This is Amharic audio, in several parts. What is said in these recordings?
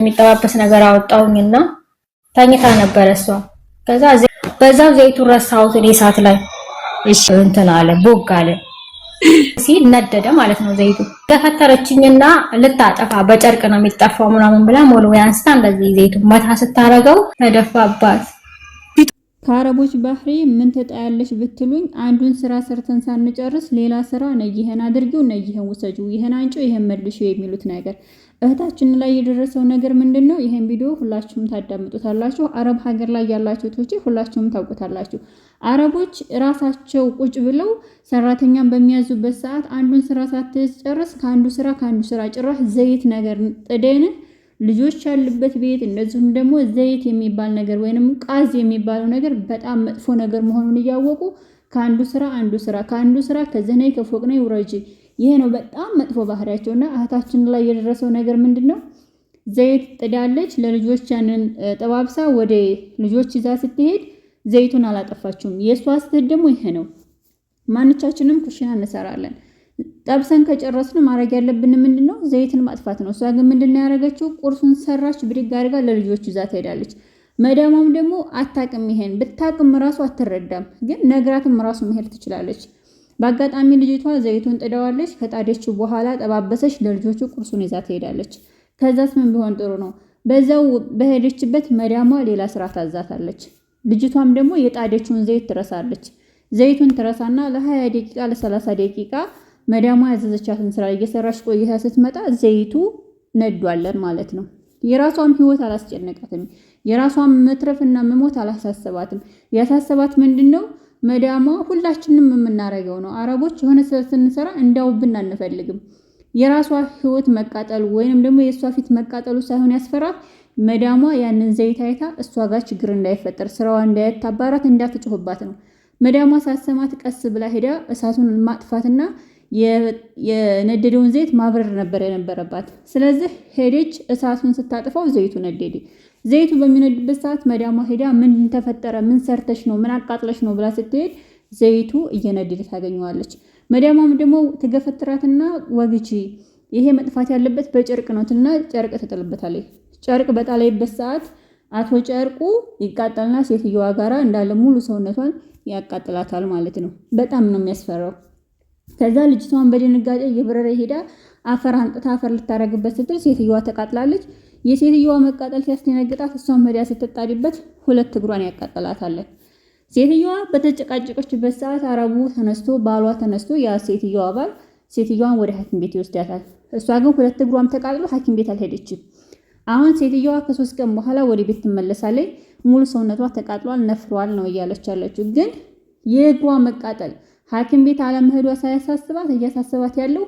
የሚጠባበስ ነገር አወጣውኝና ተኝታ ነበር እሷ። ከዛ በዛው ዘይቱን ረሳሁት እኔ እሳት ላይ እሺ እንትን አለ ቦግ አለ ሲል ነደደ ማለት ነው ዘይቱ። ተፈተረችኝና ልታጠፋ በጨርቅ ነው የሚጠፋው ምናምን ብላ ሞልዌ አንስታ እንደዚህ ዘይቱ መታ ስታረገው ተደፋባት። ከአረቦች ባህሪ ምን ተጣያለሽ ብትሉኝ አንዱን ስራ ሰርተን ሳንጨርስ ሌላ ስራ ነው ይሄን አድርጊው ነው ይሄን ወሰጂው ይሄን አንጪው ይሄን መልሺው የሚሉት ነገር እህታችን ላይ የደረሰው ነገር ምንድነው? ይሄን ቪዲዮ ሁላችሁም ታዳምጡታላችሁ። አረብ ሀገር ላይ ያላችሁ እህቶቼ ሁላችሁም ታውቁታላችሁ። አረቦች ራሳቸው ቁጭ ብለው ሰራተኛን በሚያዙበት ሰዓት አንዱን ስራ ሳትጨርስ ከአንዱ ስራ ጭራሽ ዘይት ነገር ጥደን ልጆች ያሉበት ቤት እንደዚሁም ደግሞ ዘይት የሚባል ነገር ወይንም ቃዝ የሚባለው ነገር በጣም መጥፎ ነገር መሆኑን እያወቁ ከአንዱ ስራ ከዘነይ ከፎቅ ነው ውረጂ። ይሄ ነው በጣም መጥፎ ባህሪያቸውና እህታችን ላይ የደረሰው ነገር ምንድነው? ዘይት ጥዳለች ለልጆች ያንን ጠባብሳ ወደ ልጆች ይዛ ስትሄድ ዘይቱን አላጠፋችውም። የሷ ስህተት ደግሞ ይሄ ነው። ማንቻችንም ኩሽና እንሰራለን። ጠብሰን ከጨረስን ማድረግ ያለብን ምንድነው? ዘይትን ማጥፋት ነው። እሷ ግን ምንድነው ያደረገችው? ቁርሱን ሰራች፣ ብድግ አድርጋ ለልጆቹ ይዛ ትሄዳለች። መዳሟም ደግሞ አታቅም። ይሄን ብታቅም ራሱ አትረዳም፣ ግን ነግራትም ራሱ መሄድ ትችላለች። በአጋጣሚ ልጅቷ ዘይቱን ጥደዋለች። ከጣደችው በኋላ ጠባበሰች፣ ለልጆቹ ቁርሱን ይዛ ትሄዳለች። ከዛስ ምን ቢሆን ጥሩ ነው? በዛው በሄደችበት መዳሟ ሌላ ስራ ታዛታለች። ልጅቷም ደግሞ የጣደችውን ዘይት ትረሳለች። ዘይቱን ትረሳና ለ20 ደቂቃ ለ30 ደቂቃ መዳሟ ያዘዘቻትን ስራ እየሰራች ቆይታ ስትመጣ ዘይቱ ነዷለን ማለት ነው። የራሷም ህይወት አላስጨነቃትም። የራሷም መትረፍና መሞት አላሳሰባትም። ያሳሰባት ምንድነው? መዳሟ ሁላችንም የምናረገው ነው። አረቦች የሆነ ስንሰራ እንዳውብን አንፈልግም። የራሷ ህይወት መቃጠሉ ወይንም ደግሞ የሷ ፊት መቃጠሉ ሳይሆን ያስፈራት መዳሟ ያንን ዘይት አይታ እሷ ጋር ችግር እንዳይፈጠር ስራዋ እንዳይታባራት እንዳትጮህባት ነው። መዳሟ ሳሰማት ቀስ ብላ ሄዳ እሳቱን ማጥፋትና የነደደውን ዘይት ማብረር ነበር የነበረባት። ስለዚህ ሄደች፣ እሳቱን ስታጥፋው ዘይቱ ነደደ። ዘይቱ በሚነድበት ሰዓት መዳሟ ሄዳ ምን ተፈጠረ፣ ምን ሰርተሽ ነው፣ ምን አቃጥለሽ ነው ብላ ስትሄድ ዘይቱ እየነደደ ታገኘዋለች። መዳሟም ደግሞ ትገፈትራትና ወግቺ፣ ይሄ መጥፋት ያለበት በጨርቅ ነውና ጨርቅ ትጥልበታለች። ጨርቅ በጣለይበት ሰዓት አቶ ጨርቁ ይቃጠልና ሴትዮዋ ጋራ እንዳለ ሙሉ ሰውነቷን ያቃጥላታል ማለት ነው። በጣም ነው የሚያስፈራው። ከዛ ልጅቷን በድንጋጤ የብረረ ሄዳ አፈር አንጥታ አፈር ልታረግበት ስትል ሴትዮዋ ተቃጥላለች። የሴትዮዋ መቃጠል ሲያስደነግጣት እሷን መዲያ ስትጣድበት 2 እግሯን ያቃጥላታል። ሴትዮዋ በተጨቃጨቀችበት ሰዓት አረቡ ተነስቶ ባሏ ተነስቶ ያ ሴትዮዋ ባል ሴትዮዋን ወደ ሐኪም ቤት ይወስዳታል። እሷ ግን 2 እግሯም ተቃጥሎ ሐኪም ቤት አልሄደችም። አሁን ሴትዮዋ ከ3 ቀን በኋላ ወደ ቤት ትመለሳለች። ሙሉ ሰውነቷ ተቃጥሏል፣ ነፍሯል ነው እያለች ያለችው። ግን የእግሯ መቃጠል ሐኪም ቤት አለመሄዷ ሳያሳስባት እያሳሰባት ያለው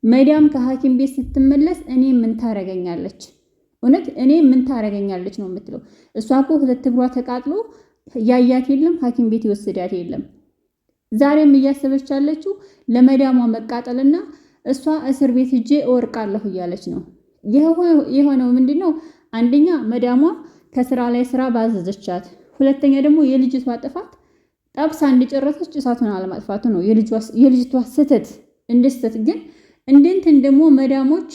መዳም ከሐኪም ቤት ስትመለስ እኔ ምን ታረገኛለች፣ እውነት እኔ ምን ታረገኛለች ነው የምትለው። እሷ እኮ 2 እግሯ ተቃጥሎ ያያት የለም፣ ሐኪም ቤት ይወስዳት የለም። ዛሬም እያሰበች ያለችው ለመዳሟ መቃጠልና እሷ እስር ቤት ሂጄ እወርቃለሁ እያለች ነው። የሆነው ምንድነው? አንደኛ መዳሟ ከስራ ላይ ስራ ባዘዘቻት፣ ሁለተኛ ደግሞ የልጅቷ ጥፋት ጠብሳ እንዲጨረሰች እሳቱን አለማጥፋቱ ነው የልጅቷ ስህተት። እንደስተት ግን እንደንትን ደግሞ መዳሞች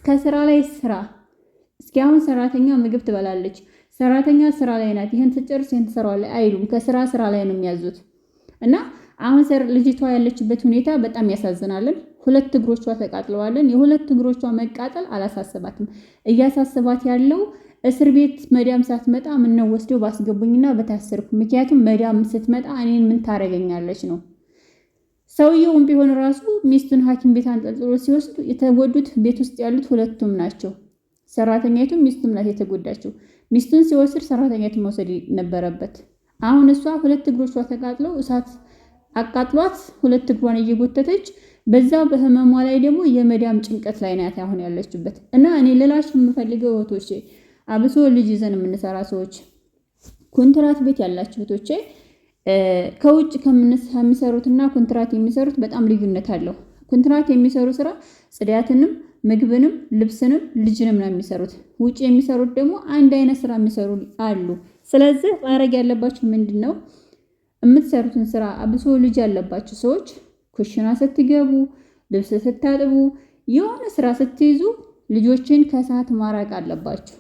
ከስራ ላይ ስራ እስኪ አሁን ሰራተኛ ምግብ ትበላለች፣ ሰራተኛ ስራ ላይ ናት፣ ይሄን ትጨርስ ይሄን ትሰራዋለች አይሉም። ከስራ ላይ ነው የሚያዙት። እና አሁን ልጅቷ ያለችበት ሁኔታ በጣም ያሳዝናልን። 2 እግሮቿ ተቃጥለዋልን። የ2 እግሮቿ መቃጠል አላሳሰባትም። እያሳሰባት ያለው እስር ቤት መዳም ሳትመጣ ምን ነው ወስደው ባስገቡኝና በታሰርኩ። ምክንያቱም መዳም ስትመጣ እኔን ምን ታረገኛለች ነው። ሰውየውም ቢሆን ራሱ ሚስቱን ሐኪም ቤት አንጠልጥሎ ሲወስዱ የተጎዱት ቤት ውስጥ ያሉት ሁለቱም ናቸው። ሰራተኛይቱም ሚስቱም ናት የተጎዳችው። ሚስቱን ሲወስድ ሰራተኛይቱን መውሰድ ነበረበት። አሁን እሷ 2 እግሮቿ ተቃጥለው እሳት አቃጥሏት 2 እግሯን እየጎተተች በዛው በህመሟ ላይ ደግሞ የመዳም ጭንቀት ላይ ናት አሁን ያለችበት። እና እኔ ልላችሁ የምፈልገው እህቶቼ፣ አብሶ ልጅ ይዘን የምንሰራ ሰዎች፣ ኮንትራት ቤት ያላችሁ እህቶቼ፣ ከውጭ ከሚሰሩትና ኮንትራት የሚሰሩት በጣም ልዩነት አለው። ኮንትራት የሚሰሩ ስራ ጽዳትንም፣ ምግብንም፣ ልብስንም፣ ልጅንም ነው የሚሰሩት። ውጭ የሚሰሩት ደግሞ አንድ አይነት ስራ የሚሰሩ አሉ። ስለዚህ ማድረግ ያለባችሁ ምንድነው? የምትሰሩትን ስራ አብሶ ልጅ ያለባችሁ ሰዎች ኩሽና ስትገቡ፣ ልብስ ስታጥቡ፣ የሆነ ስራ ስትይዙ ልጆችን ከእሳት ማራቅ አለባችሁ።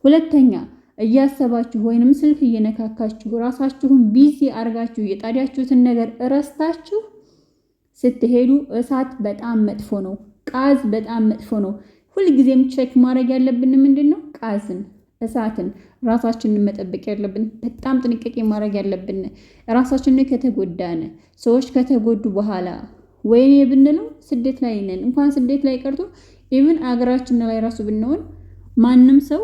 ሁለተኛ እያሰባችሁ ወይንም ስልክ እየነካካችሁ ራሳችሁን ቢዚ አርጋችሁ የጣዳችሁትን ነገር እረስታችሁ ስትሄዱ እሳት በጣም መጥፎ ነው። ቃዝ በጣም መጥፎ ነው። ሁልጊዜም ቼክ ማድረግ ያለብን ምንድነው? ቃዝን፣ እሳትን ራሳችንን መጠበቅ ያለብን፣ በጣም ጥንቃቄ ማድረግ ያለብን። ራሳችንን ከተጎዳን ሰዎች ከተጎዱ በኋላ ወይኔ ብንለው ስደት ላይ ነን። እንኳን ስደት ላይ ቀርቶ ኢቭን አገራችን ላይ ራሱ ብንሆን ማንም ሰው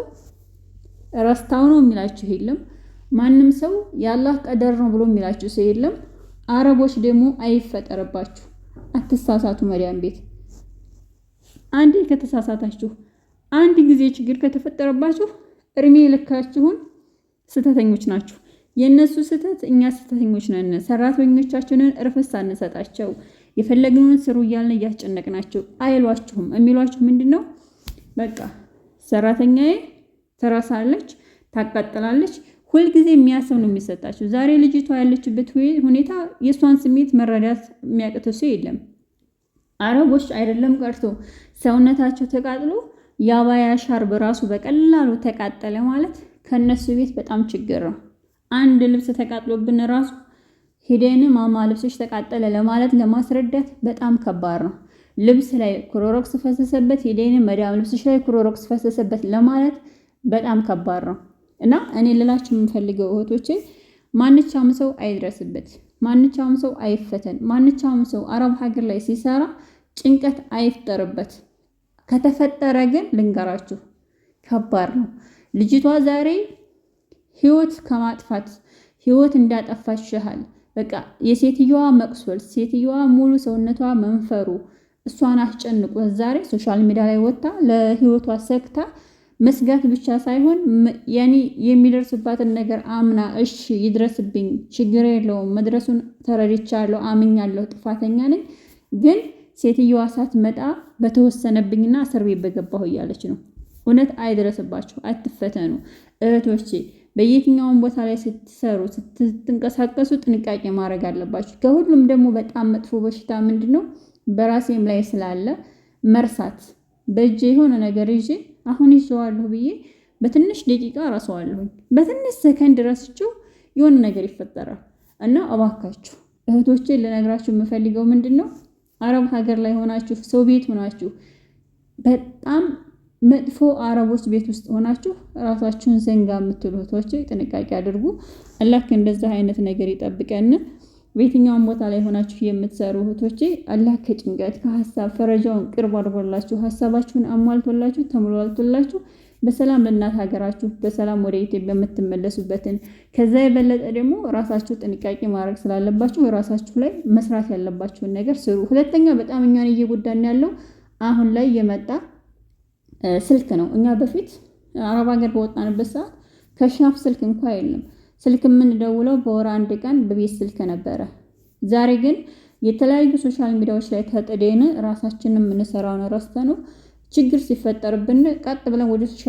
ረስታው ነው የሚላችሁ የለም። ማንም ሰው የአላህ ቀደር ነው ብሎ የሚላችሁ ሰው የለም። አረቦች ደግሞ አይፈጠርባችሁ፣ አትሳሳቱ። መሪያም ቤት አንዴ ከተሳሳታችሁ፣ አንድ ጊዜ ችግር ከተፈጠረባችሁ እርሜ ልካችሁን ስተተኞች ናችሁ። የእነሱ ስተት እኛ ስተተኞች ነን። ሰራተኞቻችንን እርፍስ አንሰጣቸው፣ የፈለግነውን ስሩ እያልን እያስጨነቅናቸው አይሏችሁም። የሚሏችሁ ምንድነው? በቃ ሰራተኛዬ ትረሳለች፣ ታቃጥላለች። ሁልጊዜ የሚያስብ ነው የሚሰጣቸው። ዛሬ ልጅቷ ያለችበት ሁኔታ የእሷን ስሜት መረዳት የሚያቅተው ሰው የለም። አረቦች አይደለም ቀርቶ ሰውነታቸው ተቃጥሎ የአባያ ሻርብ ራሱ በቀላሉ ተቃጠለ ማለት ከነሱ ቤት በጣም ችግር ነው። አንድ ልብስ ተቃጥሎብን ራሱ ሄደን ማማ ልብስሽ ተቃጠለ ለማለት ለማስረዳት በጣም ከባድ ነው። ልብስ ላይ ክሎሮክስ ፈሰሰበት፣ ሄደን መዳም ልብስሽ ላይ ክሎሮክስ ፈሰሰበት ለማለት በጣም ከባድ ነው። እና እኔ ልላችሁ የምፈልገው እህቶቼ ማንኛውም ሰው አይድረስበት፣ ማንኛውም ሰው አይፈተን፣ ማንኛውም ሰው አረብ ሀገር ላይ ሲሰራ ጭንቀት አይፍጠርበት። ከተፈጠረ ግን ልንገራችሁ ከባድ ነው። ልጅቷ ዛሬ ህይወት ከማጥፋት ህይወት እንዳጠፋች ያህል በቃ የሴትዮዋ መቅሶል፣ ሴትዮዋ ሙሉ ሰውነቷ መንፈሩ እሷን አስጨንቆ ዛሬ ሶሻል ሚዲያ ላይ ወጣ ለህይወቷ ሰክታ መስጋት ብቻ ሳይሆን ያኒ የሚደርስባትን ነገር አምና እሺ ይድረስብኝ ችግር የለውም መድረሱን ተረድቻለሁ አምኛለሁ ጥፋተኛ ነኝ ግን ሴትዮዋ ሳትመጣ በተወሰነብኝና እስር ቤት በገባሁ እያለች ነው። እውነት አይድረስባችሁ፣ አትፈተኑ እህቶቼ። በየትኛውም ቦታ ላይ ስትሰሩ ስትንቀሳቀሱ ጥንቃቄ ማድረግ አለባችሁ። ከሁሉም ደግሞ በጣም መጥፎ በሽታ ምንድነው? በራሴም ላይ ስላለ መርሳት። በእጄ የሆነ ነገር ይዤ አሁን ይዤዋለሁ ብዬ በትንሽ ደቂቃ ረሳዋለሁ። በትንሽ ሰከንድ ረስቼው የሆነ ነገር ይፈጠራል። እና እባካችሁ እህቶቼ ልነግራችሁ የምፈልገው ምንድነው? አረብ ሀገር ላይ ሆናችሁ ሰው ቤት ሆናችሁ በጣም መጥፎ አረቦች ቤት ውስጥ ሆናችሁ ራሳችሁን ዘንጋ የምትሉ እህቶቼ ጥንቃቄ አድርጉ። አላህ እንደዛ አይነት ነገር ይጠብቀን። በየትኛውም ቦታ ላይ ሆናችሁ የምትሰሩ እህቶቼ አላህ ከጭንቀት ከሐሳብ ፈረጃውን ቅርብ አድርጎላችሁ ሐሳባችሁን አሟልቶላችሁ ተሟልቶላችሁ በሰላም ለእናት ሀገራችሁ በሰላም ወደ ኢትዮጵያ የምትመለሱበትን ከዛ የበለጠ ደግሞ ራሳችሁ ጥንቃቄ ማድረግ ስላለባችሁ ራሳችሁ ላይ መስራት ያለባችሁን ነገር ስሩ። ሁለተኛ በጣም እኛን እየጎዳን ያለው አሁን ላይ የመጣ ስልክ ነው። እኛ በፊት አረብ ሀገር በወጣንበት ሰዓት ከሻፍ ስልክ እንኳን የለም። ስልክ የምንደውለው በወር አንድ ቀን በቤት ስልክ ነበረ። ዛሬ ግን የተለያዩ ሶሻል ሚዲያዎች ላይ ተጥደን ራሳችንን የምንሰራውን ረስተነው ችግር ሲፈጠርብን ቀጥ ብለን ወደ ሶሻል